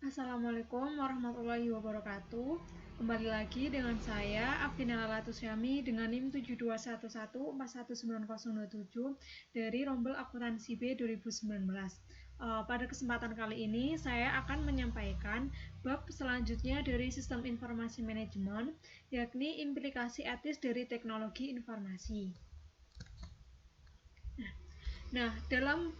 Assalamualaikum warahmatullahi wabarakatuh. Kembali lagi dengan saya Afina Lalatussyami dengan NIM 7211419027 dari Rombel Akuntansi B 2019. Pada kesempatan kali ini saya akan menyampaikan bab selanjutnya dari Sistem Informasi Manajemen, yakni implikasi etis dari teknologi informasi. Nah, dalam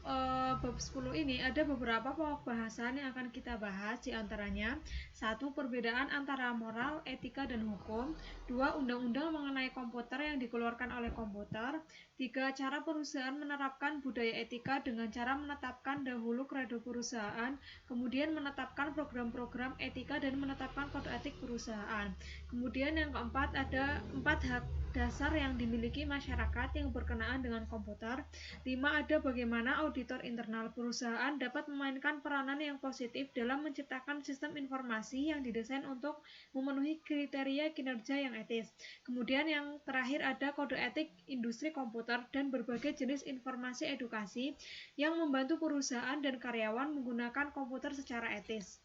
bab 10 ini ada beberapa pokok bahasan yang akan kita bahas, di antaranya 1. Perbedaan antara moral, etika, dan hukum. 2. Undang-undang mengenai komputer yang dikeluarkan oleh komputer. 3. Cara perusahaan menerapkan budaya etika dengan cara menetapkan dahulu kredo perusahaan, kemudian menetapkan program-program etika dan menetapkan kode etik perusahaan. Kemudian yang keempat, ada 4 hak dasar yang dimiliki masyarakat yang berkenaan dengan komputer. 5. Ada bagaimana auditor internal perusahaan dapat memainkan peranan yang positif dalam menciptakan sistem informasi yang didesain untuk memenuhi kriteria kinerja yang etis. Kemudian yang terakhir ada kode etik industri komputer dan berbagai jenis informasi edukasi yang membantu perusahaan dan karyawan menggunakan komputer secara etis.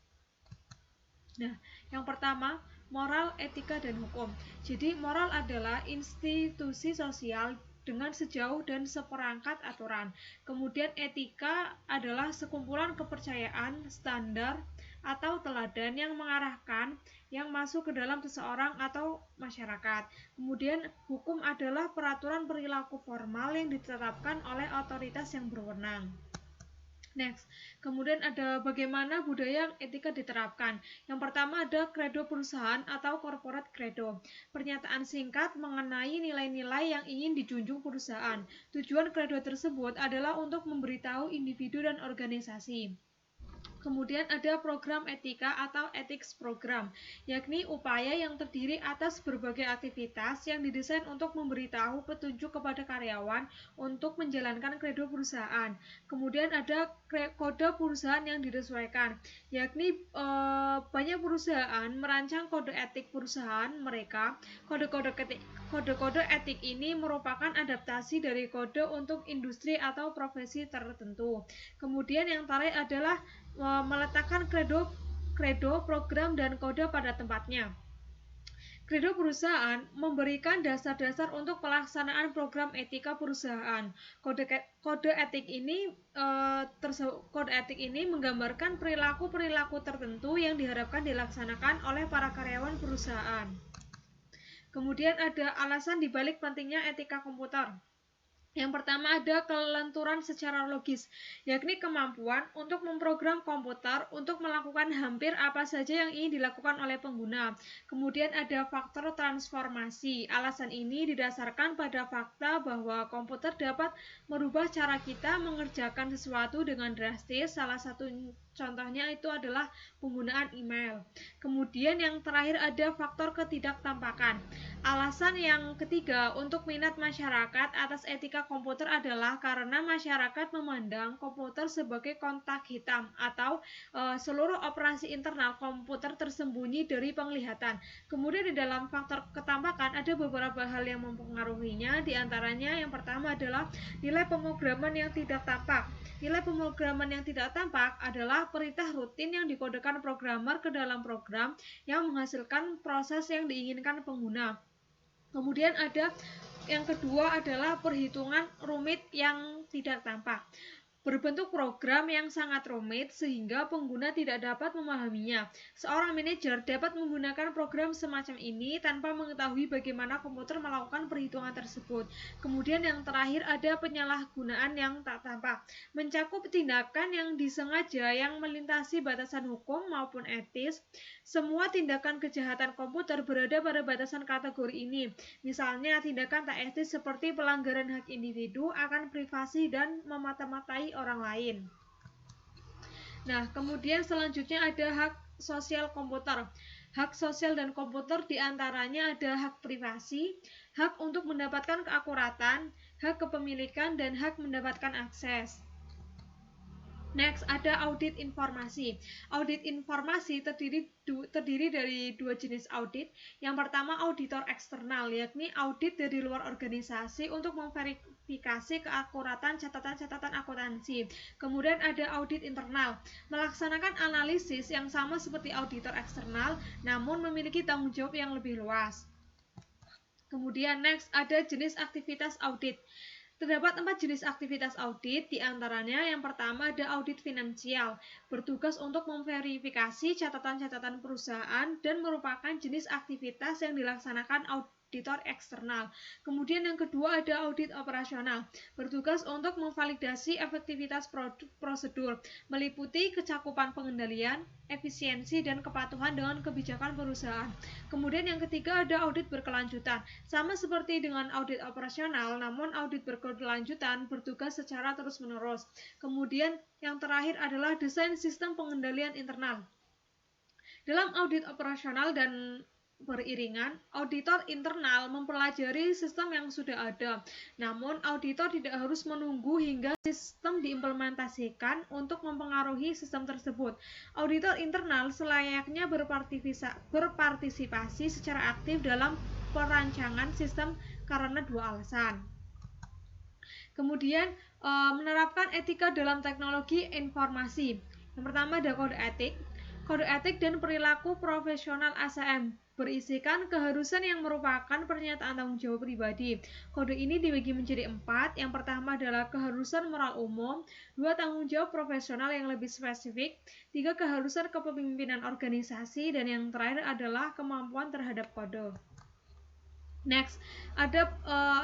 Nah, yang pertama, moral, etika, dan hukum. Jadi, moral adalah institusi sosial dengan sejauh dan seperangkat aturan. Kemudian etika adalah sekumpulan kepercayaan, standar, atau teladan yang mengarahkan yang masuk ke dalam seseorang atau masyarakat. Kemudian hukum adalah peraturan perilaku formal yang ditetapkan oleh otoritas yang berwenang. Next, kemudian ada bagaimana budaya etika diterapkan. Yang pertama ada kredo perusahaan atau corporate credo. Pernyataan singkat mengenai nilai-nilai yang ingin dijunjung perusahaan. Tujuan kredo tersebut adalah untuk memberitahu individu dan organisasi. Kemudian ada program etika atau ethics program, yakni upaya yang terdiri atas berbagai aktivitas yang didesain untuk memberitahu petunjuk kepada karyawan untuk menjalankan kredo perusahaan. Kemudian ada kode perusahaan yang disesuaikan, yakni banyak perusahaan merancang kode etik perusahaan mereka. Kode-kode etik ini merupakan adaptasi dari kode untuk industri atau profesi tertentu. Kemudian yang terakhir adalah meletakkan kredo, program, dan kode pada tempatnya. Kredo perusahaan memberikan dasar-dasar untuk pelaksanaan program etika perusahaan. Kode etik ini menggambarkan perilaku-perilaku tertentu yang diharapkan dilaksanakan oleh para karyawan perusahaan. Kemudian ada alasan dibalik pentingnya etika komputer. Yang pertama ada kelenturan secara logis, yakni kemampuan untuk memprogram komputer untuk melakukan hampir apa saja yang ingin dilakukan oleh pengguna. Kemudian ada faktor transformasi. Alasan ini didasarkan pada fakta bahwa komputer dapat merubah cara kita mengerjakan sesuatu dengan drastis. Salah satu contohnya itu adalah penggunaan email. Kemudian yang terakhir ada faktor ketidaktampakan. Alasan yang ketiga untuk minat masyarakat atas etika komputer adalah karena masyarakat memandang komputer sebagai kotak hitam atau seluruh operasi internal komputer tersembunyi dari penglihatan. Kemudian di dalam faktor ketampakan ada beberapa hal yang mempengaruhinya, di antaranya yang pertama adalah nilai pemrograman yang tidak tampak. Nilai pemrograman yang tidak tampak adalah perintah rutin yang dikodekan programmer ke dalam program yang menghasilkan proses yang diinginkan pengguna. Kemudian ada yang kedua adalah perhitungan rumit yang tidak tampak. Berbentuk program yang sangat rumit sehingga pengguna tidak dapat memahaminya. Seorang manajer dapat menggunakan program semacam ini tanpa mengetahui bagaimana komputer melakukan perhitungan tersebut. Kemudian yang terakhir ada penyalahgunaan yang tak tampak, mencakup tindakan yang disengaja yang melintasi batasan hukum maupun etis. Semua tindakan kejahatan komputer berada pada batasan kategori ini. Misalnya tindakan tak etis seperti pelanggaran hak individu akan privasi dan memata-matai orang lain. Nah, kemudian selanjutnya ada hak sosial komputer. Hak sosial dan komputer diantaranya ada hak privasi, hak untuk mendapatkan keakuratan, hak kepemilikan, dan hak mendapatkan akses. Next, ada audit informasi. Audit informasi terdiri dari dua jenis audit. Yang pertama, auditor eksternal, yakni audit dari luar organisasi untuk memverifikasi keakuratan catatan-catatan akuntansi. Kemudian ada audit internal, melaksanakan analisis yang sama seperti auditor eksternal, namun memiliki tanggung jawab yang lebih luas. Kemudian next ada jenis aktivitas audit. Terdapat 4 jenis aktivitas audit, diantaranya yang pertama ada audit finansial, bertugas untuk memverifikasi catatan-catatan perusahaan dan merupakan jenis aktivitas yang dilaksanakan auditor eksternal. Kemudian yang kedua ada audit operasional, bertugas untuk memvalidasi efektivitas prosedur, meliputi kecakupan pengendalian, efisiensi, dan kepatuhan dengan kebijakan perusahaan. Kemudian yang ketiga ada audit berkelanjutan, sama seperti dengan audit operasional, namun audit berkelanjutan bertugas secara terus-menerus. Kemudian yang terakhir adalah desain sistem pengendalian internal. Dalam audit operasional dan beriringan, auditor internal mempelajari sistem yang sudah ada. Namun, auditor tidak harus menunggu hingga sistem diimplementasikan untuk mempengaruhi sistem tersebut. Auditor internal selayaknya berpartisipasi secara aktif dalam perancangan sistem karena 2 alasan. Kemudian, menerapkan etika dalam teknologi informasi. Yang pertama ada kode etik. Kode etik dan perilaku profesional ASN berisikan keharusan yang merupakan pernyataan tanggung jawab pribadi. Kode ini dibagi menjadi 4. Yang pertama adalah keharusan moral umum, 2 tanggung jawab profesional yang lebih spesifik, 3 keharusan kepemimpinan organisasi, dan yang terakhir adalah kemampuan terhadap kode. Next,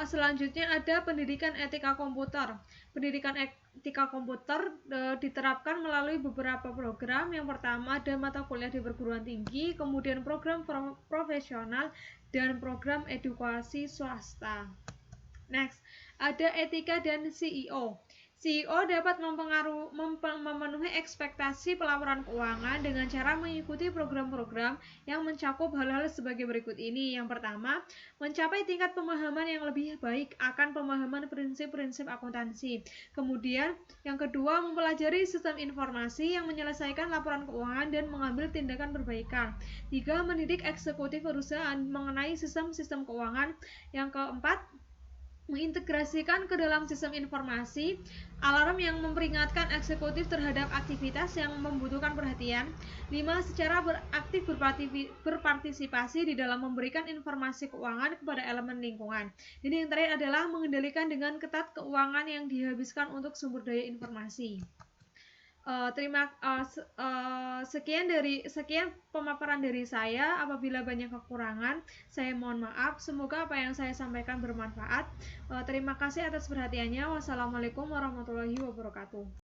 selanjutnya ada pendidikan etika komputer. Pendidikan etika komputer diterapkan melalui beberapa program. Yang pertama ada mata kuliah di perguruan tinggi, kemudian program profesional, dan program edukasi swasta. Next, ada etika dan CEO. CEO dapat memenuhi ekspektasi pelaporan keuangan dengan cara mengikuti program-program yang mencakup hal-hal sebagai berikut ini. Yang pertama, mencapai tingkat pemahaman yang lebih baik akan pemahaman prinsip-prinsip akuntansi. Kemudian, yang kedua, mempelajari sistem informasi yang menyelesaikan laporan keuangan dan mengambil tindakan perbaikan. 3. Mendidik eksekutif perusahaan mengenai sistem-sistem keuangan. Yang keempat, mengintegrasikan ke dalam sistem informasi alarm yang memperingatkan eksekutif terhadap aktivitas yang membutuhkan perhatian. 5. Secara aktif berpartisipasi di dalam memberikan informasi keuangan kepada elemen lingkungan. Dan yang terakhir adalah mengendalikan dengan ketat keuangan yang dihabiskan untuk sumber daya informasi. Sekian pemaparan dari saya. Apabila banyak kekurangan, saya mohon maaf. Semoga apa yang saya sampaikan bermanfaat. Terima kasih atas perhatiannya. Wassalamualaikum warahmatullahi wabarakatuh.